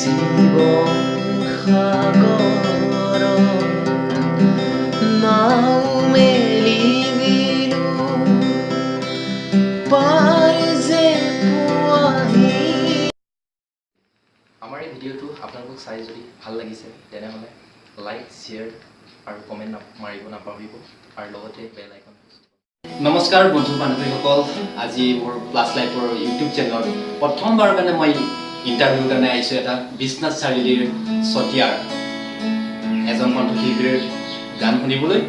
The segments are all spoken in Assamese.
শিৱ সাগৰ নাও মেলি দিলো পাৰ যে পোৱাহি। আমাৰ এই ভিডিঅ'টো আপোনালোকক চাই যদি ভাল লাগিছে তেনেহ'লে লাইক শ্বেয়াৰ আৰু কমেণ্ট মাৰিব নাপাহৰিব আৰু লগতে বেল আইকন। নমস্কাৰ বন্ধু বান্ধৱীসকল, আজি মোৰ প্লাছ লাইফৰ ইউটিউব চেনেলত প্ৰথমবাৰৰ কাৰণে মই ইণ্টাৰভিউৰ কাৰণে আহিছোঁ এটা বিশ্বনাথ চাৰিআলিৰ চতিয়াৰ এজন কণ্ঠশিল্পীৰ গান শুনিবলৈ।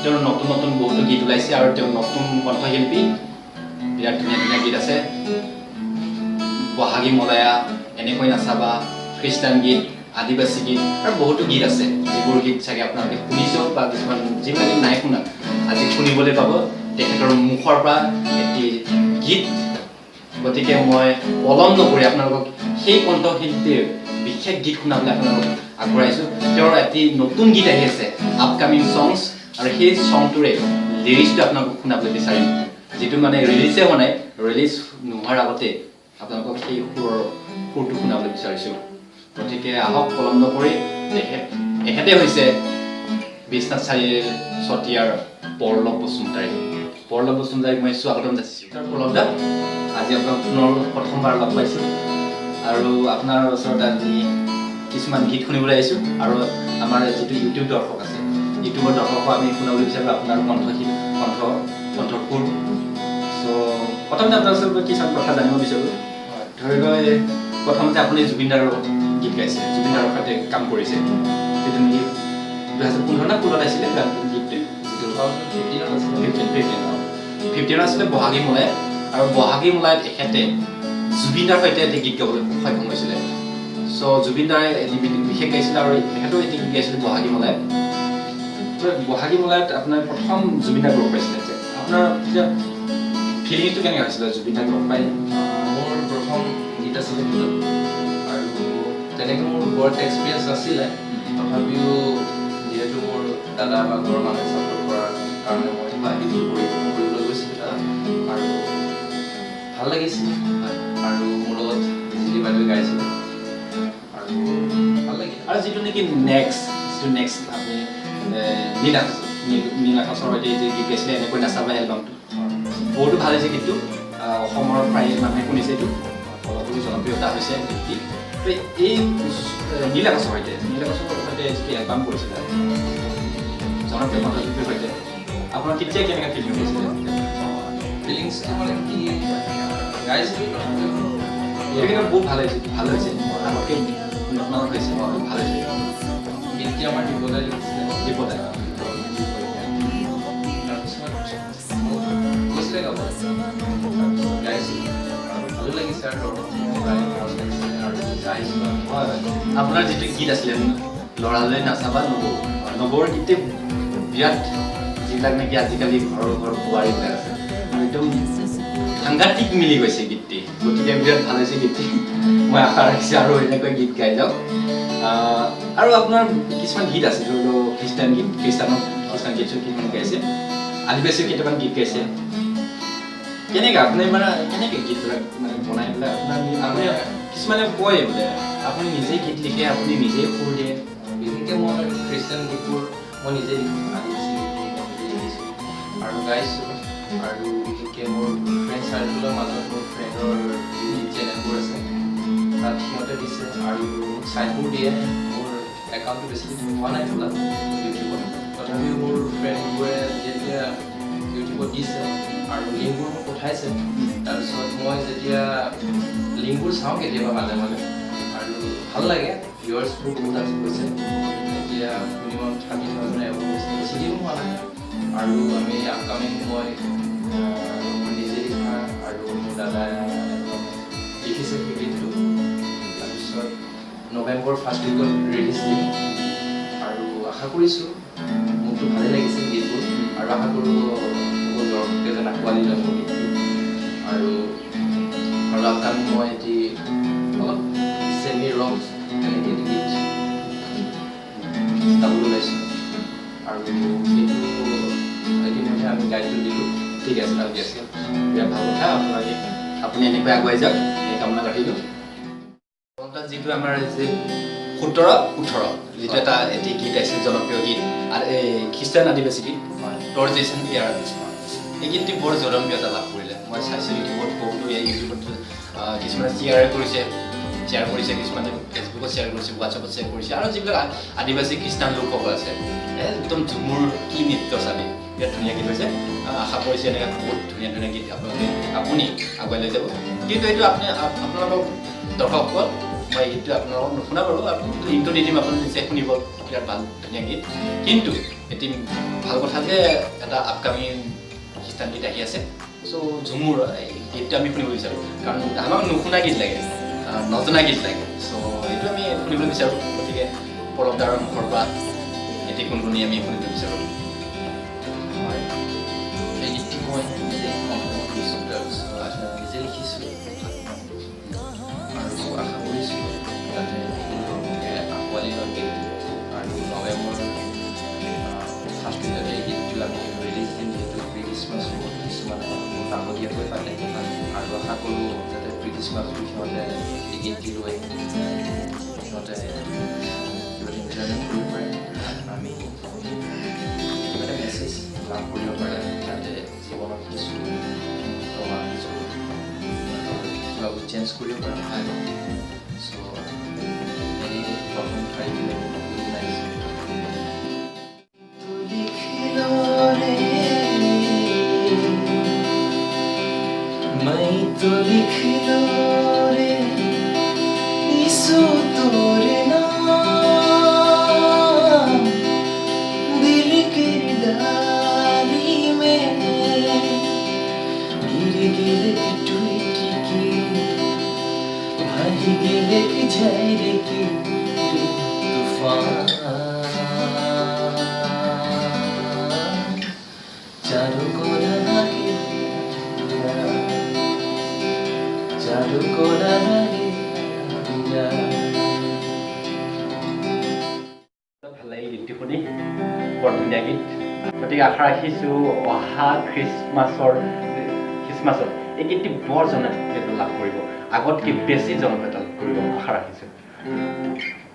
তেওঁৰ নতুন নতুন বহুতো গীত ওলাইছে আৰু তেওঁ নতুন কণ্ঠশিল্পী, বিৰাট ধুনীয়া ধুনীয়া গীত আছে। বহাগী মলয়া, এনেকৈ নাচাবা, খ্ৰীষ্টান গীত, আদিবাসী গীত আৰু বহুতো গীত আছে, যিবোৰ গীত চাগে আপোনালোকে শুনিছে বা কিছুমান যিবিলাক নাই শুনা আজি শুনিবলৈ পাব তেখেতৰ মুখৰ পৰা এটি গীত। গতিকে মই পলম নকৰি আপোনালোকক সেই কণ্ঠশিল্পীৰ বিশেষ গীত শুনাবলৈ আপোনালোকক আগবঢ়াইছোঁ। তেওঁৰ এটি নতুন গীত আহি আছে, আপকামিং ছংছ, আৰু সেই ছংটোৰে লিৰিক্সটো আপোনালোকক শুনাবলৈ বিচাৰিম, যিটো মানে ৰিলিজে হোৱা নাই, ৰিলিজ নোহোৱাৰ আগতে আপোনালোকক সেই সুৰটো শুনাবলৈ বিচাৰিছোঁ। গতিকে আহক পলম নকৰি, এখেতে হৈছে বিশ্বনাথ চাৰিআলিৰ চতিয়াৰ পৰলব বসুমতাৰী। পৰলব বসুমতাৰীক মই স্বাগতম যাচিছোঁ। পৰলব দা, আজি আপোনাক পুনৰ প্ৰথমবাৰ লগ পাইছোঁ আৰু আপোনাৰ ওচৰত আজি কিছুমান গীত শুনিবলৈ আহিছোঁ। আৰু আমাৰ যিটো ইউটিউব দৰ্শক আছে, ইউটিউবৰ দৰ্শকক আমি শুনাবলৈ বিচাৰোঁ আপোনাৰ কণ্ঠসুৰ। চ' প্ৰথমতে আপোনাৰ ওচৰত কিছুমান কথা জানিব বিচাৰোঁ। ধৰি লওক প্ৰথমতে আপুনি জুবিন দাৰ গীত গাইছে, জুবিন দাৰ সৈতে কাম কৰিছে, সেইটো নেকি 2015 না 16 আছিলে গীতটো, 15 আছিলে বহাগী মলাই। আৰু বহাগী মলাইত এখেতে জুবিন দাৰ সৈতে এটি গীত গাবলৈ সক্ষম হৈছিলে। চ' জুবিন দাৰে এটি বিশেষ গাইছিলে আৰু এখেতেও এটি গীত গাইছিলে বহাগী মলাইত। বহাগী মলাইত আপোনাৰ প্ৰথম জুবিন দাক লগ পাইছিলে, যে আপোনাৰ তেতিয়া ফিলিংটো কেনেকৈ হৈছিলে জুবিন দাক লগ পাই? মোৰ প্ৰথম গীত আছিলে সেইটো, আৰু তেনেকৈ মোৰ বৰ এটা এক্সপিৰিয়েঞ্চ নাছিলে। তথাপিও যিহেতু মোৰ দাদা বা ঘৰৰ মানুহে ছাপোৰ্ট কৰাৰ কাৰণে মই গীতটো কৰিবলৈ গৈছিলোঁ তাত, আৰু ভাল লাগিছিল। আৰু মোৰ লগত জিলি বাইদেৱে গাইছিলে আৰু ভাল লাগিল। আৰু যিটো নেকি নেক্সট আপুনি নীলাকাশৰ সৈতে যে গীত গাইছিলে, এনেকৈ নাচাবা এলবামটো, বহুতো ভাল হৈছে গীতটো। অসমৰ প্ৰায় মানুহে শুনিছে, এইটো অলপো জনপ্ৰিয়তা হৈছে গীত। এই নীলাকাশৰ সৈতে যিটো এলবাম কৰিছিলে জনপ্ৰিয় কণ্ঠশিল্পীৰ সৈতে, আপোনাৰ তেতিয়া কেনেকৈ ফিলিং হৈছিলে? ফিলিংছটো মানে কি, গাইছিলোঁ এইটো কিন্তু বহুত ভাল হৈছে আগতকৈ উন্নত হৈছে, ভাল হৈছে। গীতটি আমাৰ দিবদাই লিখিছিলে, দিবদাই তাৰপিছত গৈছিলে গাব, গাইছিলোঁ আৰু ভালো লাগিছে আৰু ভাল লাগিছে আৰু গাইছিলোঁ। হয়, আপোনাৰ যিটো গীত আছিলে ল'ৰালৈ নাচাবা নৱৰ গীতে বিৰাট, যিবিলাক নেকি আজিকালি ঘৰৰ বোৱাৰীবিলাক আছে, একদম সাংঘাতিক মিলি গৈছে গীতটি। গতিকে বিৰাট ভাল হৈছে গীতটি, মই আশা ৰাখিছোঁ আৰু এনেকৈ গীত গাই যাওক। আৰু আপোনাৰ কিছুমান গীত আছে, ধৰি লওক খ্ৰীষ্টান গীত কিছুমান গাইছে, আদিবাসীৰ কেইটামান গীত গাইছে। কেনেকৈ আপুনি কেনেকৈ গীতবিলাক বনাই পেলাই আপুনি কিছুমানে কয় বোলে আপুনি নিজেই গীত লিখে, আপুনি নিজেই সুৰ দিয়ে? বিশেষকৈ মই খ্ৰীষ্টান গীতবোৰ মই নিজে লিখোঁ, আদিবাসী গীতবোৰ মই নিজে লিখিছোঁ আৰু গাইছোঁ। আৰু বিশেষকৈ মোৰ ফ্ৰেণ্ড চাৰ্কেলৰ মাজত মোৰ ফ্ৰেণ্ডৰ ইউটিউব চেনেলবোৰ আছে, তাত সিহঁতে দিছে আৰু চাইটবোৰ দিয়ে। মোৰ একাউণ্টটো বেছি হোৱা নাই খোলা ইউটিউবত, তথাপিও মোৰ ফ্ৰেণ্ডবোৰে যেতিয়া ইউটিউবত দিছে আৰু লিংকবোৰ মোক পঠাইছে, তাৰপিছত মই যেতিয়া লিংকবোৰ চাওঁ কেতিয়াবা মাজে মাজে, আৰু ভাল লাগে। ভিউৱাৰ্ছবোৰ বহুত আছে গৈছে, এতিয়া মিনিমাম 30,000 এবাৰ হৈছে, বেছি দিনো হোৱা নাই। আৰু আমি আপকামিং মই নিজে লিখা আৰু মোৰ দাদাই লিখিছে সেই গীতটো, তাৰপিছত নৱেম্বৰ ফাৰ্ষ্ট উইকত ৰিলিজ দিম। আৰু আশা কৰিছোঁ মোকতো ভালেই লাগিছে গীতবোৰ, আৰু আশা কৰোঁ বহুত দৰ্শকে যেন আঁকোৱালি ল'ব গীতটো। আৰু আপকামিং মই এটি অলপ চেমি ৰক তেনেকৈ এটি গীত গাবলৈ ওলাইছোঁ, আৰু সেইটো ইতিমধ্যে আমি গাইডটো দিলোঁ। ঠিক আছে, ঠিক আছে, বিৰাট ভাল কথা। আপুনি এনেকৈ আগুৱাই যাওক, এই কামনা ৰাখিলোঁ। যিটো যিটো আমাৰ যে 17-18 যিটো এটি গীত আছে জনপ্ৰিয় গীত আৰু এই খ্ৰীষ্টান আদিবাসী গীত তোৰ জেচন পেয়াৰ এই গীতটি বৰ জনপ্ৰিয়তা লাভ কৰিলে মই চাইছোঁ ইউটিউবত বহুতো ইউটিউবত কিছুমানে শ্বেয়াৰ কৰিছে কিছুমানে ফেচবুকত শ্বেয়াৰ কৰিছে হোৱাটছআপত শ্বেয়াৰ কৰিছে আৰু যিবিলাক আদিবাসী খ্ৰীষ্টান লোকসকল আছে একদম ঝুমুৰ কি নৃত্য চাবি বিৰাট ধুনীয়া গীত হৈছে আশা কৰিছে এনেকৈ বহুত ধুনীয়া ধুনীয়া গীত আপুনি আগুৱাই লৈ যাব কিন্তু এইটো আপোনালোকক দৰ্শকসকল মই গীতটো আপোনালোকক নুশুনা বাৰু আপুনি লিংকটো দি দিম আপুনি নিশ্চয় শুনিব বিৰাট ভাল ধুনীয়া গীত কিন্তু এটি ভাল কথা যে এটা আপকামিং খ্ৰীষ্টান গীত আহি আছে চ' ঝুমুৰ এই গীতটো আমি শুনিব বিচাৰোঁ কাৰণ আমাক নুশুনা গীত লাগে নজনা গীত লাগে চ' এইটো আমি শুনিবলৈ বিচাৰোঁ গতিকে পৰৱ দাৰ মুখৰ পৰা এটি গুণগুণি আমি শুনিব বিচাৰোঁ হয় এই গীতটি মই নিজে কম্প'জ কৰিছোঁ নিজে লিখিছোঁ আৰু আশা কৰিছোঁ যাতে আঁকোৱালি লয় গীতটো আৰু নৱেম্বৰ 1 তাৰিখে এই গীতটো আমি ৰিলিজ দিম যিহেতু প্ৰি খ্ৰীষ্টমাছ কিছুমানে বহুত আগতীয়াকৈ পাতে আৰু আশা কৰোঁ যাতে প্ৰি খ্ৰীষ্টমাছটো সিহঁতে এই গীতটি লৈ সিহঁতে কিবা ইণ্টাৰনেট কৰিব পাৰে আমি কিবা এটা মেছেজ লাভ কৰিব পাৰে যাতে জীৱনত কিছু কিবা চেঞ্জ কৰিব পাৰে চ' এনেই প্ৰথম ঠাইবিলাক গুণগুণাইছোঁ मैं तो लिख लो रे इसो तोरे नाम दिल की डाली में गिर गिर टूटी की भागी गिर की झैर की तूफान चारों को लगे चारों को लगे ভাল লাগে গীতটি শুনি বৰ ধুনীয়া গীত গতিকে আশা ৰাখিছোঁ অহা খ্ৰীষ্টমাছৰ এই গীতটি বৰ জনপ্ৰিয়তা লাভ কৰিব আগতকৈ বেছি জনপ্ৰিয়তা লাভ কৰিব আশা ৰাখিছোঁ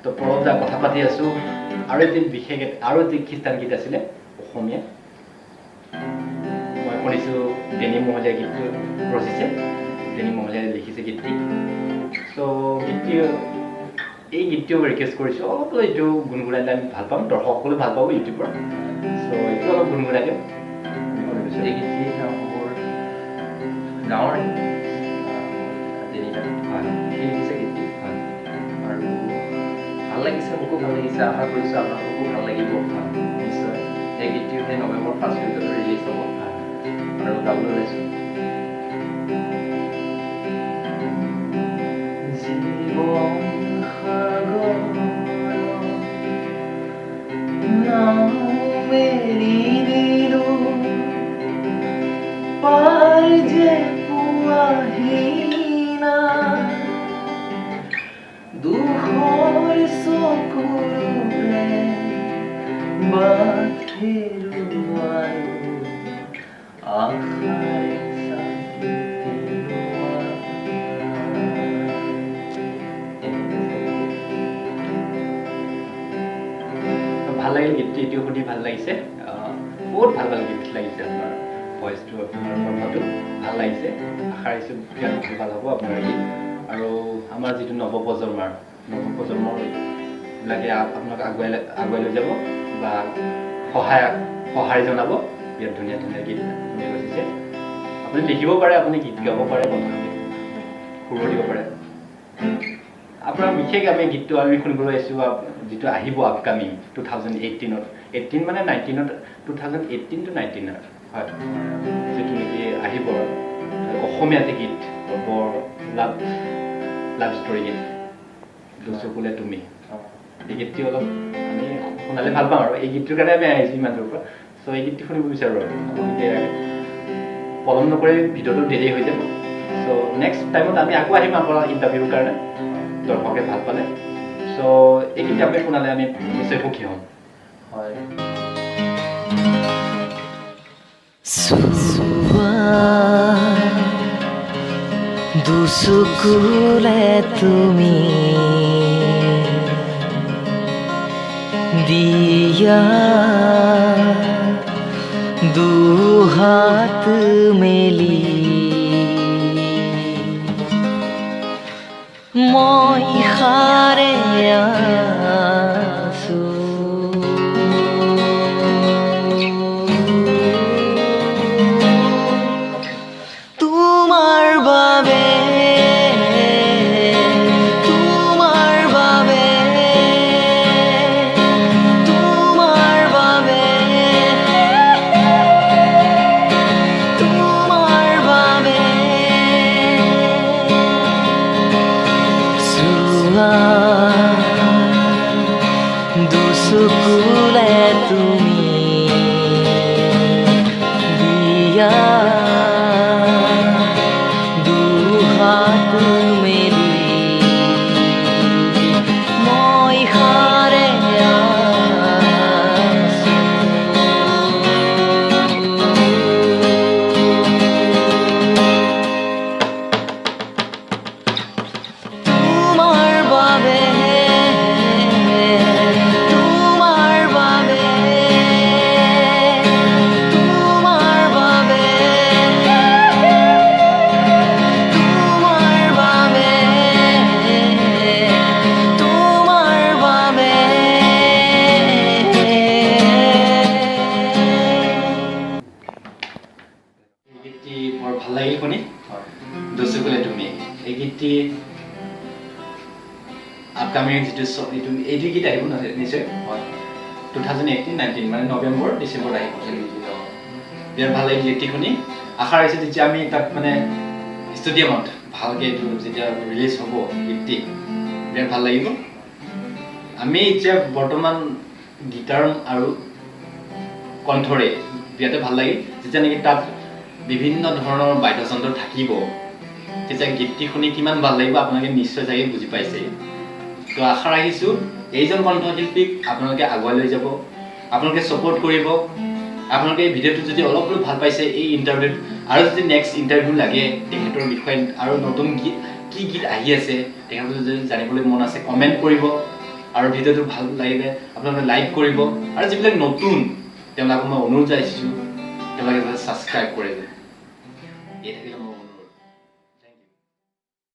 তো পৰৱ দা কথা পাতি আছোঁ আৰু এটি বিশেষ আৰু এটি খ্ৰীষ্টান গীত আছিলে অসমীয়া মই শুনিছোঁ ডেনি মহলীয়া গীতটো ৰচিছে ডেনি মহলীয়াই লিখিছে গীতটি চ' গীতটি এই গীতটিও ৰিকুৱেষ্ট কৰিছোঁ অলপ এইটো গুণগুণাইলে আমি ভাল পাম দৰ্শকসকলে ভাল পাব ইউটিউবৰ চ' এইটো অলপ গুণগুণাই দিওঁ এই গীতটি মোৰ গাঁৱৰ তিনিটা সেই লিখিছে গীতটি আৰু ভাল লাগিছে মোকো ভাল লাগিছে আশা কৰিছোঁ আপোনালোককো ভাল লাগিব নিশ্চয় এই গীতটিও সেই নৱেম্বৰ 1 তাৰিখে ৰিলিজ হ'ব আৰু গাবলৈ লৈছোঁ मेरी दिलो पार जे पुआहीना दुखर सकुरे बाथेरु आरो आखारे ভাল লাগিল গীতটি এইটো শুনি ভাল লাগিছে বহুত ভাল ভাল গীত লাগিছে আপোনাৰ ভইচটো আপোনাৰ কণ্ঠটো ভাল লাগিছে আশা ৰাখিছোঁ বিৰাট ভাল হ'ব আপোনাৰ গীত আৰু আমাৰ যিটো নৱপ্ৰজন্মবিলাকে আপোনাক আগুৱাই লৈ যাব বা সহায় জনাব বিৰাট ধুনীয়া ধুনীয়া গীত আপুনি ৰচিছে আপুনি লিখিব পাৰে আপুনি গীত গাব পাৰে সুৰ দিব পাৰে আপোনাৰ বিশেষ আমি গীতটো আমি শুনিবলৈ আহিছোঁ যিটো আহিব আপকামিং 2018 18 মানে 19 2018 to 19 হয় যিটো নেকি আহিব অসমীয়াতে গীত বৰ লাভ ষ্টৰী গীত দুচকুলে তুমি এই গীতটি অলপ আমি শুনালে ভাল পাওঁ আৰু এই গীতটোৰ কাৰণে আমি আহিছোঁ ইমান দূৰৰ পৰা চ' এই গীতটি শুনিব বিচাৰোঁ আৰু পলম নকৰি ভিডিঅ'টো দেৰি হৈ যাব চ' নেক্সট টাইমত আমি আকৌ আহিম আপোনাৰ ইণ্টাৰভিউৰ কাৰণে দৰ্শকে ভাল পালে চ' এই গীতটি আপুনি শুনালে আমি নিশ্চয় সুখী হ'ম হয় দুচকুলে তুমি दिया दू हाथ मेली মই হারে আছো তোমার বাবে তোমার বাবে তোমার বাবে তোমার বাবে সুলা দুসুকুলে তুমি দিয়া হাত মেলি মই হারে আছো তোমার বাবে তোমার বাবে তোমার বাবে তোমার বাবে তোমার বাবে এই গীতটি বৰ ভাল লাগিল শুনি দুচকুলে তুমি এই গীতটি আপকামিং যিটো এইটো গীত আহিব নিশ্চয় 2018-19 মানে নৱেম্বৰ ডিচেম্বৰত আহিব বিৰাট ভাল লাগিল গীতটি শুনি আশা ৰাখিছোঁ যেতিয়া আমি তাত মানে ষ্টুডিয়ামত ভালকৈ এইটো যেতিয়া ৰিলিজ হ'ব গীতটি বিৰাট ভাল লাগিব আমি এতিয়া বৰ্তমান গীটাৰ আৰু কণ্ঠৰে বিৰাটে ভাল লাগিল যেতিয়া নেকি তাত বিভিন্ন ধৰণৰ বাদ্যযন্ত্ৰ থাকিব তেতিয়া গীতটি শুনি কিমান ভাল লাগিব আপোনালোকে নিশ্চয় চাগে বুজি পাইছে তো আশা ৰাখিছোঁ এইজন কণ্ঠশিল্পীক আপোনালোকে আগুৱাই লৈ যাব আপোনালোকে ছাপোৰ্ট কৰিব আপোনালোকে এই ভিডিঅ'টো যদি অলপ অলপ ভাল পাইছে এই ইণ্টাৰভিউত আৰু যদি নেক্সট ইণ্টাৰভিউ লাগে তেখেতৰ বিষয়ে আৰু নতুন গীত কি গীত আহি আছে তেখেতৰ যদি জানিবলৈ মন আছে কমেণ্ট কৰিব আৰু ভিডিঅ'টো ভাল লাগিলে আপোনালোকে লাইক কৰিব আৰু যিবিলাক নতুন তেওঁলোকক মই অনুৰোধ জনাইছোঁ তেওঁলোকে ছাবস্ক্ৰাইব কৰিব এই থাকিলে মোৰ